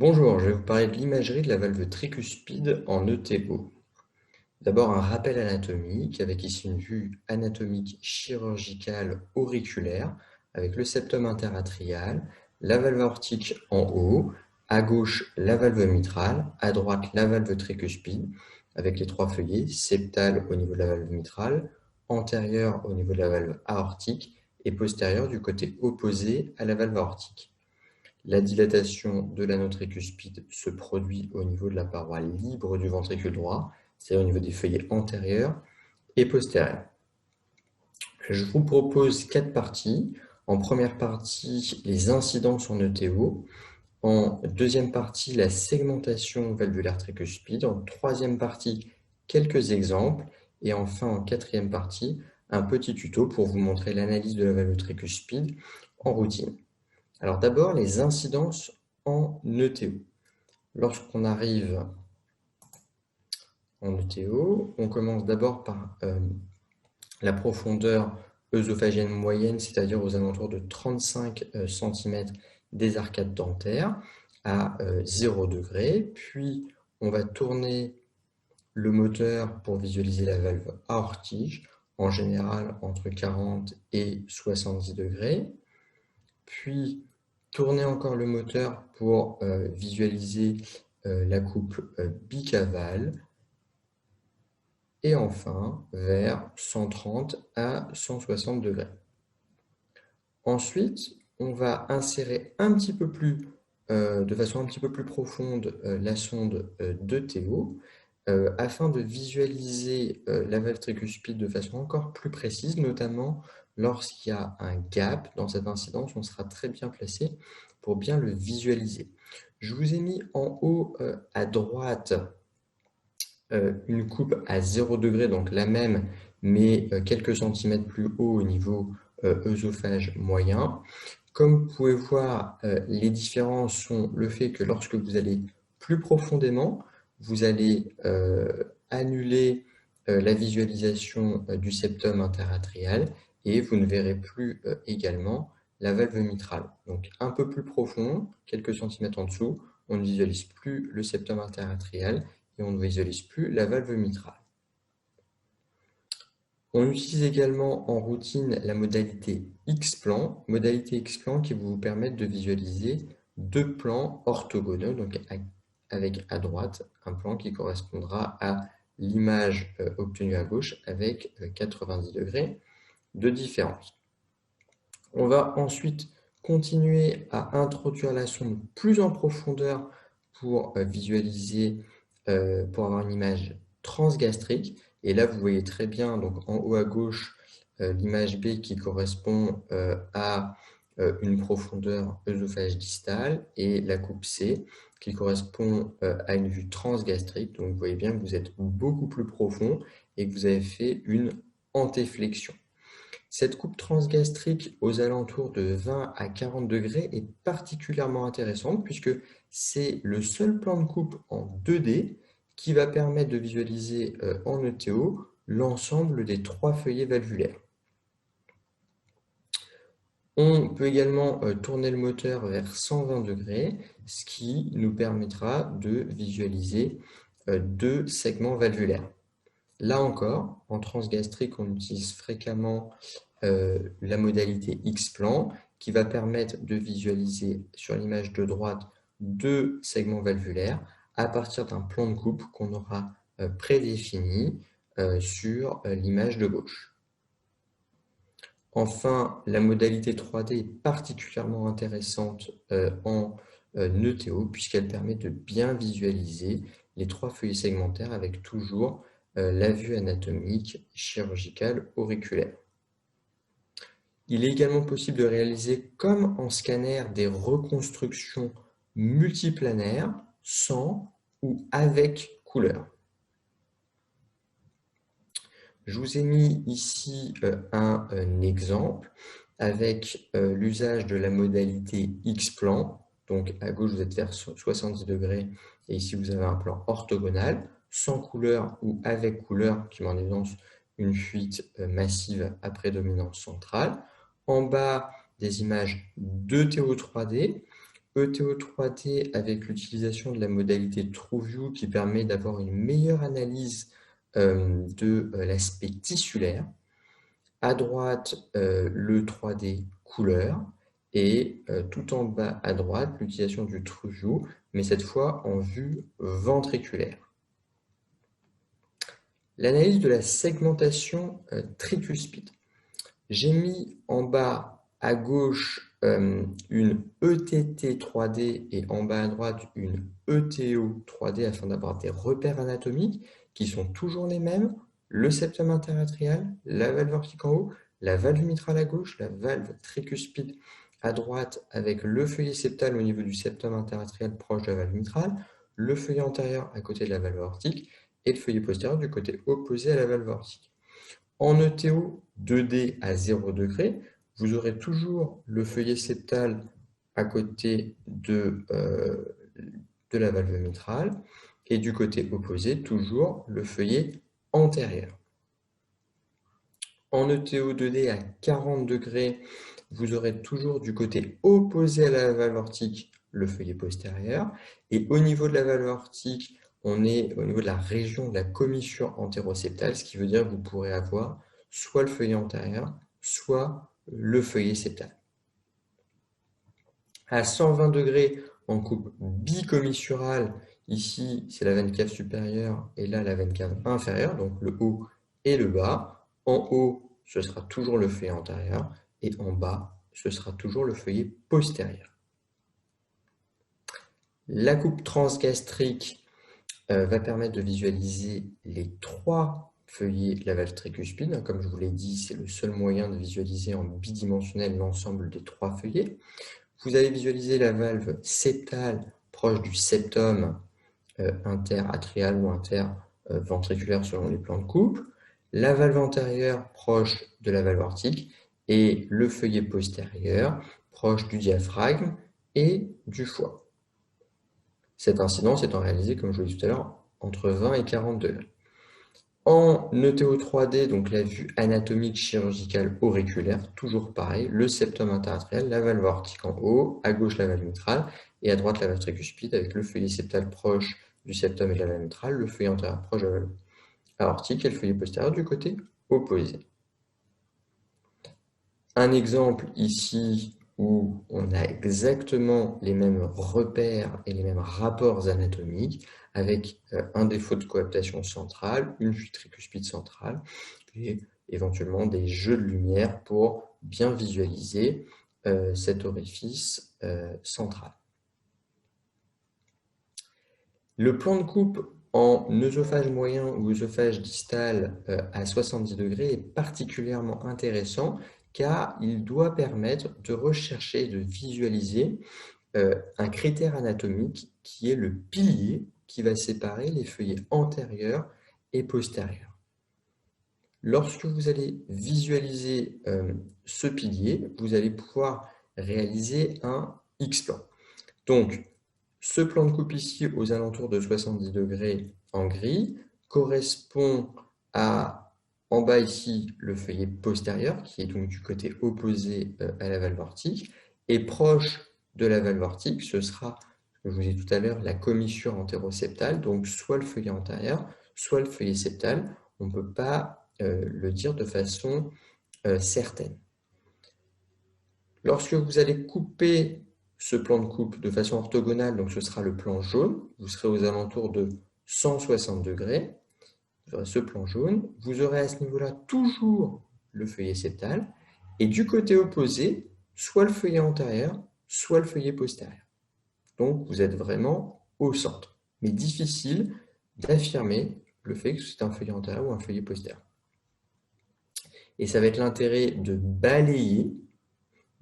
Bonjour, je vais vous parler de l'imagerie de la valve tricuspide en ETO. D'abord, un rappel anatomique avec ici une vue anatomique chirurgicale auriculaire avec le septum interatrial, la valve aortique en haut, à gauche la valve mitrale, à droite la valve tricuspide avec les trois feuillets, septale au niveau de la valve mitrale, antérieure au niveau de la valve aortique et postérieure du côté opposé à la valve aortique. La dilatation de l'anneau tricuspide se produit au niveau de la paroi libre du ventricule droit, c'est-à-dire au niveau des feuillets antérieurs et postérieurs. Je vous propose 4 parties. En première partie, les incidences en ETO. En deuxième partie, la segmentation valvulaire tricuspide. En troisième partie, quelques exemples. Et enfin, en quatrième partie, un petit tuto pour vous montrer l'analyse de la valve tricuspide en routine. Alors d'abord, les incidences en ETO. Lorsqu'on arrive en ETO, on commence d'abord par la profondeur œsophagienne moyenne, c'est-à-dire aux alentours de 35 cm des arcades dentaires à 0 degré. Puis on va tourner le moteur pour visualiser la valve aortique, en général entre 40 et 70 degrés. Puis tourner encore le moteur pour visualiser la coupe bicavale. Et enfin, vers 130 à 160 degrés. Ensuite, on va insérer un petit peu plus, de façon un petit peu plus profonde la sonde d'ETO afin de visualiser la valve tricuspide de façon encore plus précise, notamment lorsqu'il y a un gap dans cette incidence, on sera très bien placé pour bien le visualiser. Je vous ai mis en haut à droite une coupe à 0 degré, donc la même, mais quelques centimètres plus haut au niveau œsophage moyen. Comme vous pouvez voir, les différences sont le fait que lorsque vous allez plus profondément, vous allez annuler la visualisation du septum interatrial et vous ne verrez plus également la valve mitrale. Donc un peu plus profond, quelques centimètres en dessous, on ne visualise plus le septum interatrial et on ne visualise plus la valve mitrale. On utilise également en routine la modalité X-plan qui va vous permettre de visualiser deux plans orthogonaux, donc avec à droite un plan qui correspondra à l'image obtenue à gauche avec 90 degrés de différence. On va ensuite continuer à introduire la sonde plus en profondeur pour visualiser, pour avoir une image transgastrique. Et là, vous voyez très bien, donc en haut à gauche, l'image B qui correspond à une profondeur œsophage distale et la coupe C qui correspond à une vue transgastrique. Donc vous voyez bien que vous êtes beaucoup plus profond et que vous avez fait une antéflexion. Cette coupe transgastrique aux alentours de 20 à 40 degrés est particulièrement intéressante puisque c'est le seul plan de coupe en 2D qui va permettre de visualiser en ETO l'ensemble des trois feuillets valvulaires. On peut également tourner le moteur vers 120 degrés, ce qui nous permettra de visualiser deux segments valvulaires. Là encore, en transgastrique, on utilise fréquemment la modalité X-plan qui va permettre de visualiser sur l'image de droite deux segments valvulaires à partir d'un plan de coupe qu'on aura prédéfini sur l'image de gauche. Enfin, la modalité 3D est particulièrement intéressante en ETO puisqu'elle permet de bien visualiser les trois feuillets segmentaires avec toujours la vue anatomique chirurgicale auriculaire. Il est également possible de réaliser, comme en scanner, des reconstructions multiplanaires sans ou avec couleur. Je vous ai mis ici un exemple avec l'usage de la modalité X-plan. Donc à gauche, vous êtes vers 70 degrés et ici, vous avez un plan orthogonal, sans couleur ou avec couleur, qui met en évidence une fuite massive à prédominance centrale. En bas, des images d'ETO 3D ETO 3D avec l'utilisation de la modalité TrueView qui permet d'avoir une meilleure analyse de l'aspect tissulaire. À droite, le 3D couleur et tout en bas à droite, l'utilisation du TrueView, mais cette fois en vue ventriculaire. L'analyse de la segmentation tricuspide. J'ai mis en bas à gauche une ETT 3D et en bas à droite une ETO 3D afin d'avoir des repères anatomiques qui sont toujours les mêmes. Le septum interatrial, la valve aortique en haut, la valve mitrale à gauche, la valve tricuspide à droite avec le feuillet septal au niveau du septum interatrial proche de la valve mitrale, le feuillet antérieur à côté de la valve aortique et le feuillet postérieur du côté opposé à la valve aortique. En ETO 2D à 0 degré, vous aurez toujours le feuillet septal à côté de la valve mitrale et du côté opposé, toujours le feuillet antérieur. En ETO 2D à 40 degrés, vous aurez toujours du côté opposé à la valve aortique le feuillet postérieur. Et au niveau de la valve aortique, on est au niveau de la région de la commissure antéroseptale, ce qui veut dire que vous pourrez avoir soit le feuillet antérieur, soit le feuillet septal. À 120 degrés, en coupe bicommissurale, ici c'est la veine cave supérieure et là la veine cave inférieure, donc le haut et le bas. En haut, ce sera toujours le feuillet antérieur et en bas, ce sera toujours le feuillet postérieur. La coupe transgastrique va permettre de visualiser les trois feuillets de la valve tricuspide. Comme je vous l'ai dit, c'est le seul moyen de visualiser en bidimensionnel l'ensemble des trois feuillets. Vous avez visualisé la valve septale proche du septum interatrial ou interventriculaire selon les plans de coupe, la valve antérieure proche de la valve aortique et le feuillet postérieur proche du diaphragme et du foie. Cette incidence étant réalisée, comme je vous l'ai dit tout à l'heure, entre 20 et 40 degrés. En ETO 3D, donc la vue anatomique chirurgicale auriculaire, toujours pareil, le septum interatrial, la valve aortique en haut, à gauche la valve mitrale et à droite la valve tricuspide avec le feuillet septal proche du septum et de la valve mitrale, le feuillet antérieur proche de la valve aortique et le feuillet postérieur du côté opposé. Un exemple ici où on a exactement les mêmes repères et les mêmes rapports anatomiques avec un défaut de coaptation centrale, une fuite tricuspide centrale et éventuellement des jeux de lumière pour bien visualiser cet orifice central. Le plan de coupe en œsophage moyen ou œsophage distal à 70 degrés est particulièrement intéressant car il doit permettre de rechercher et de visualiser un critère anatomique qui est le pilier qui va séparer les feuillets antérieurs et postérieurs. Lorsque vous allez visualiser ce pilier, vous allez pouvoir réaliser un X-plan. Donc, ce plan de coupe ici, aux alentours de 70 degrés en gris, correspond à, en bas ici, le feuillet postérieur, qui est donc du côté opposé à la valve aortique, et proche de la valve aortique, ce sera, comme je vous ai dit tout à l'heure, la commissure antéroseptale, donc soit le feuillet antérieur, soit le feuillet septal. On ne peut pas le dire de façon certaine. Lorsque vous allez couper ce plan de coupe de façon orthogonale, donc ce sera le plan jaune, vous serez aux alentours de 160 degrés, vous aurez ce plan jaune, vous aurez à ce niveau-là toujours le feuillet septal, et du côté opposé, soit le feuillet antérieur, soit le feuillet postérieur. Donc vous êtes vraiment au centre, mais difficile d'affirmer le fait que c'est un feuillet antérieur ou un feuillet postérieur. Et ça va être l'intérêt de balayer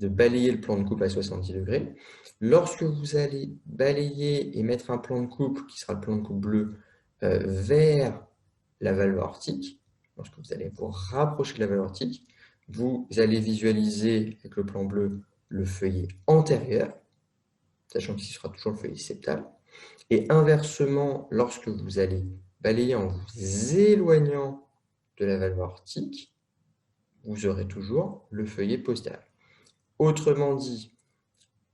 le plan de coupe à 70 degrés. Lorsque vous allez balayer et mettre un plan de coupe, qui sera le plan de coupe bleu, vers la valve aortique, lorsque vous allez vous rapprocher de la valve aortique, vous allez visualiser avec le plan bleu le feuillet antérieur, sachant que ce sera toujours le feuillet septal. Et inversement, lorsque vous allez balayer en vous éloignant de la valve aortique, vous aurez toujours le feuillet postérieur. Autrement dit,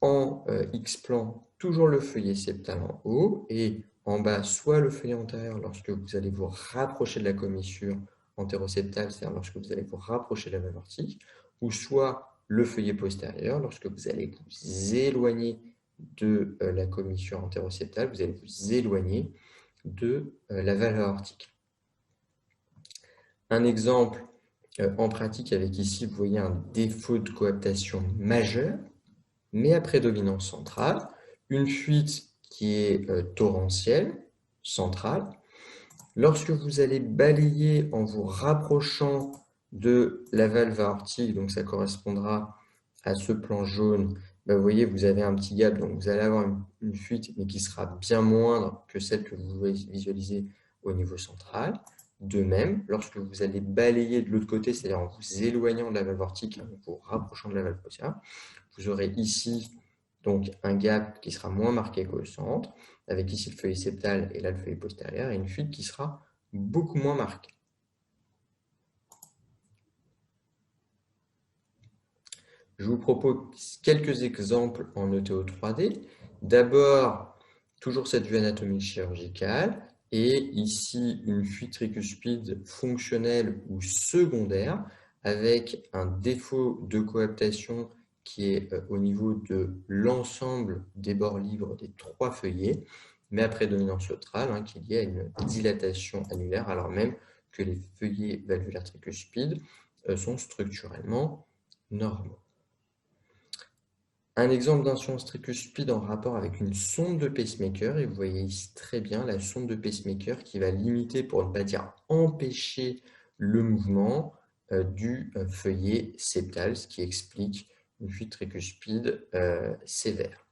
en X-plan, toujours le feuillet septal en haut et en bas, soit le feuillet antérieur lorsque vous allez vous rapprocher de la commissure antéroseptale, c'est-à-dire lorsque vous allez vous rapprocher de la valve aortique, ou soit le feuillet postérieur lorsque vous allez vous éloigner de la commissure antéroseptale, vous allez vous éloigner de la valve aortique. Un exemple en pratique avec ici, vous voyez un défaut de coaptation majeur, mais à prédominance centrale, une fuite qui est torrentielle, centrale. Lorsque vous allez balayer en vous rapprochant de la valve aortique, donc ça correspondra à ce plan jaune, vous voyez, vous avez un petit gap, donc vous allez avoir une fuite, mais qui sera bien moindre que celle que vous visualisez au niveau central. De même, lorsque vous allez balayer de l'autre côté, c'est-à-dire en vous éloignant de la valve aortique, en vous rapprochant de la valve postérieure, vous aurez ici donc un gap qui sera moins marqué qu'au centre, avec ici le feuillet septal et là le feuillet postérieur, et une fuite qui sera beaucoup moins marquée. Je vous propose quelques exemples en ETO 3D. D'abord, toujours cette vue anatomique chirurgicale, et ici une fuite tricuspide fonctionnelle ou secondaire, avec un défaut de coaptation qui est au niveau de l'ensemble des bords libres des 3 feuillets, mais à prédominance centrale, qui est liée à une dilatation annulaire, alors même que les feuillets valvulaires tricuspides sont structurellement normaux. Un exemple d'insuffisance tricuspide en rapport avec une sonde de pacemaker, et vous voyez ici très bien la sonde de pacemaker qui va limiter, pour ne pas dire empêcher, le mouvement du feuillet septal, ce qui explique une fuite tricuspide sévère.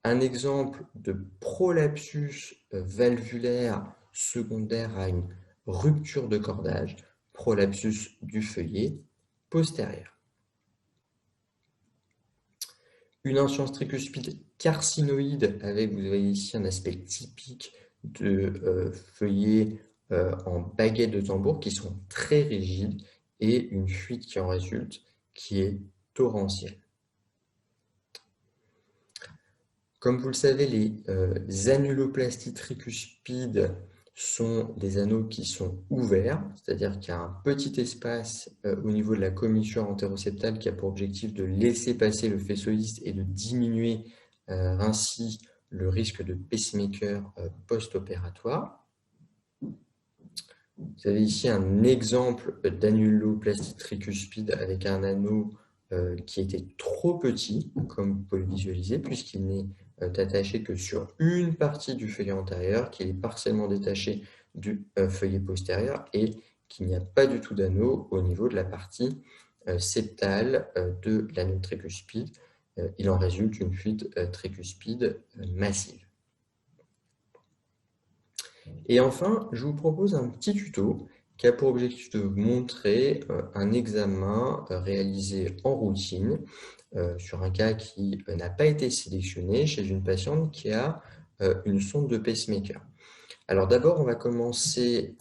Un exemple de prolapsus valvulaire secondaire à une rupture de cordage, prolapsus du feuillet postérieur. Une insuffisance tricuspide carcinoïde avec, vous voyez ici, un aspect typique de feuillets en baguette de tambour qui sont très rigides et une fuite qui en résulte qui est torrentielle. Comme vous le savez, les annuloplasties tricuspides sont des anneaux qui sont ouverts, c'est-à-dire qu'il y a un petit espace au niveau de la commissure antéroseptale qui a pour objectif de laisser passer le faisceau-lisse et de diminuer ainsi le risque de pacemaker post-opératoire. Vous avez ici un exemple d'annuloplastie tricuspide avec un anneau qui était trop petit, comme vous pouvez le visualiser, puisqu'il n'est attaché que sur une partie du feuillet antérieur, qu'il est partiellement détaché du feuillet postérieur et qu'il n'y a pas du tout d'anneau au niveau de la partie septale de l'anneau tricuspide. Il en résulte une fuite tricuspide massive. Et enfin, je vous propose un petit tuto qui a pour objectif de vous montrer un examen réalisé en routine sur un cas qui n'a pas été sélectionné chez une patiente qui a une sonde de pacemaker. Alors d'abord, on va commencer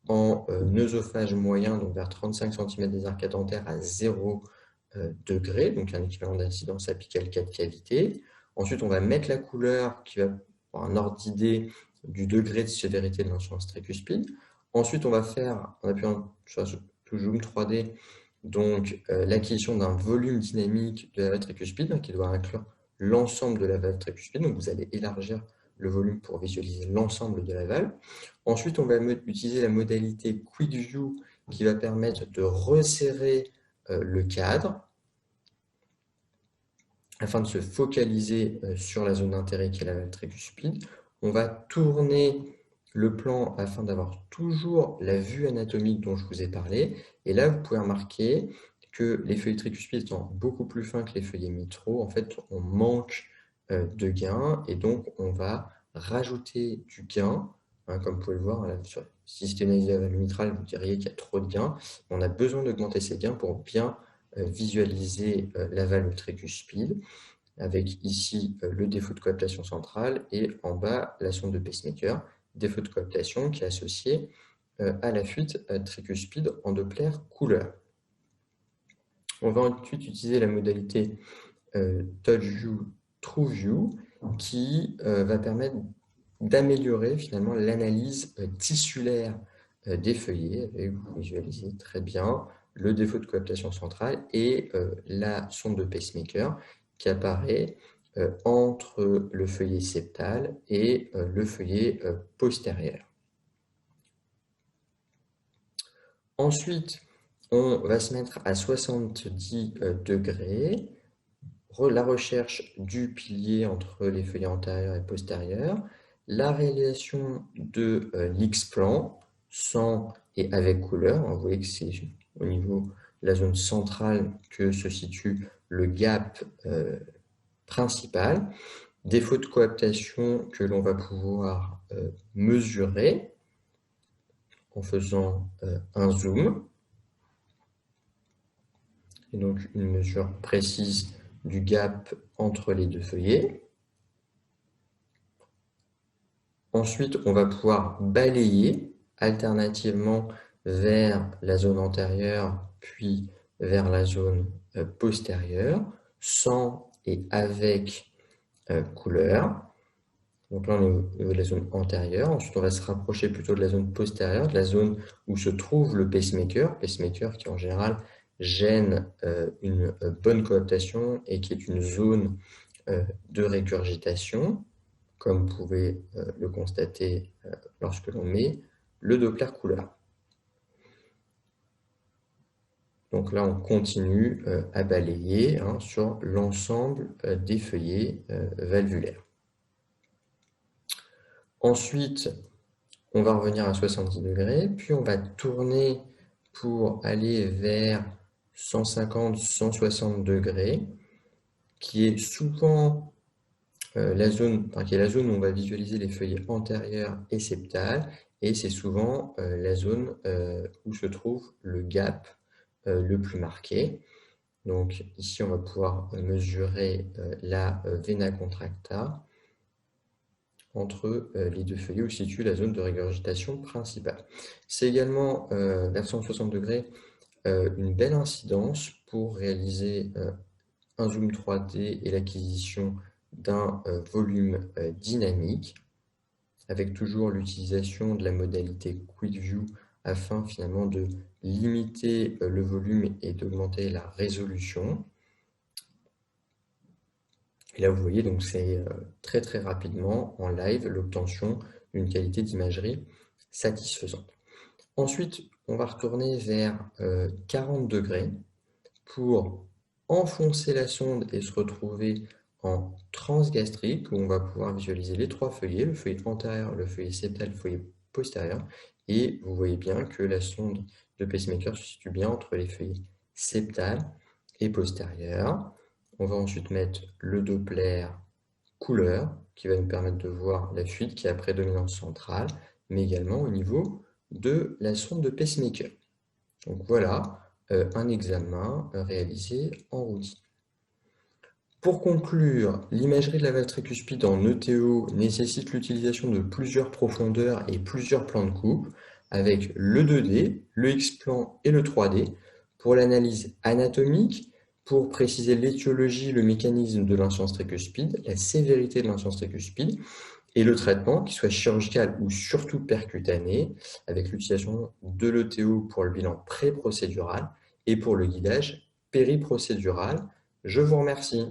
en œsophage moyen, donc vers 35 cm des arcades dentaires à 0 degré, donc un équivalent d'incidence apicale 4 cavités. Ensuite, on va mettre la couleur qui va avoir un ordre d'idée du degré de sévérité de l'insuffisance tricuspide. Ensuite, on va faire, en appuyant sur le zoom 3D, donc l'acquisition d'un volume dynamique de la valve tricuspide qui doit inclure l'ensemble de la valve tricuspide. Donc, vous allez élargir le volume pour visualiser l'ensemble de la valve. Ensuite, on va utiliser la modalité Quick View qui va permettre de resserrer le cadre afin de se focaliser sur la zone d'intérêt qui est la valve tricuspide. On va tourner le plan afin d'avoir toujours la vue anatomique dont je vous ai parlé. Et là, vous pouvez remarquer que les feuillets tricuspides étant beaucoup plus fins que les feuillets mitraux, en fait, on manque de gain et donc on va rajouter du gain. Comme vous pouvez le voir, sur le système de la valve mitrale, vous diriez qu'il y a trop de gains. On a besoin d'augmenter ces gains pour bien visualiser la valve tricuspide, avec ici le défaut de coaptation centrale et en bas la sonde de pacemaker, défaut de coaptation qui est associé à la fuite tricuspide en Doppler couleur. On va ensuite utiliser la modalité TouchView, TrueView qui va permettre d'améliorer finalement l'analyse tissulaire des feuillets. Et vous visualisez très bien le défaut de coaptation centrale et la sonde de pacemaker qui apparaît entre le feuillet septal et le feuillet postérieur. Ensuite, on va se mettre à 70 degrés, la recherche du pilier entre les feuillets antérieurs et postérieurs, la réalisation de l'X-plan sans et avec couleur. Vous voyez que c'est au niveau de la zone centrale que se situe le gap principal. Défaut de coaptation que l'on va pouvoir mesurer en faisant un zoom. Et donc une mesure précise du gap entre les deux feuillets. Ensuite, on va pouvoir balayer alternativement vers la zone antérieure, puis vers la zone postérieure, sans et avec couleur. Donc là, on est au niveau de la zone antérieure. Ensuite, on va se rapprocher plutôt de la zone postérieure, de la zone où se trouve le pacemaker qui en général gêne une bonne coaptation et qui est une zone de régurgitation, comme vous pouvez le constater lorsque l'on met le Doppler couleur. Donc là, on continue à balayer sur l'ensemble des feuillets valvulaires. Ensuite, on va revenir à 70 degrés, puis on va tourner pour aller vers 150-160 degrés, qui est souvent la zone où on va visualiser les feuillets antérieurs et septales, et c'est souvent la zone où se trouve le gap le plus marqué. Donc ici, on va pouvoir mesurer la vena contracta entre les deux feuillets où se situe la zone de régurgitation principale. C'est également, vers 160 degrés, une belle incidence pour réaliser un zoom 3D et l'acquisition d'un volume dynamique, avec toujours l'utilisation de la modalité Quick View afin finalement de limiter le volume et d'augmenter la résolution. Et là, vous voyez, donc c'est très très rapidement en live l'obtention d'une qualité d'imagerie satisfaisante. Ensuite, on va retourner vers 40 degrés pour enfoncer la sonde et se retrouver en transgastrique où on va pouvoir visualiser les trois feuillets, le feuillet antérieur, le feuillet septal, le feuillet postérieur. Et vous voyez bien que la sonde de pacemaker se situe bien entre les feuillets septal et postérieur. On va ensuite mettre le Doppler couleur qui va nous permettre de voir la fuite qui a prédominance centrale, mais également au niveau de la sonde de pacemaker. Donc voilà un examen réalisé en routine. Pour conclure, l'imagerie de la valve tricuspide en ETO nécessite l'utilisation de plusieurs profondeurs et plusieurs plans de coupe, avec le 2D, le X-plan et le 3D, pour l'analyse anatomique, pour préciser l'étiologie, le mécanisme de l'insuffisance tricuspide, la sévérité de l'insuffisance tricuspide, et le traitement, qu'il soit chirurgical ou surtout percutané, avec l'utilisation de l'ETO pour le bilan pré-procédural et pour le guidage périprocédural. Je vous remercie.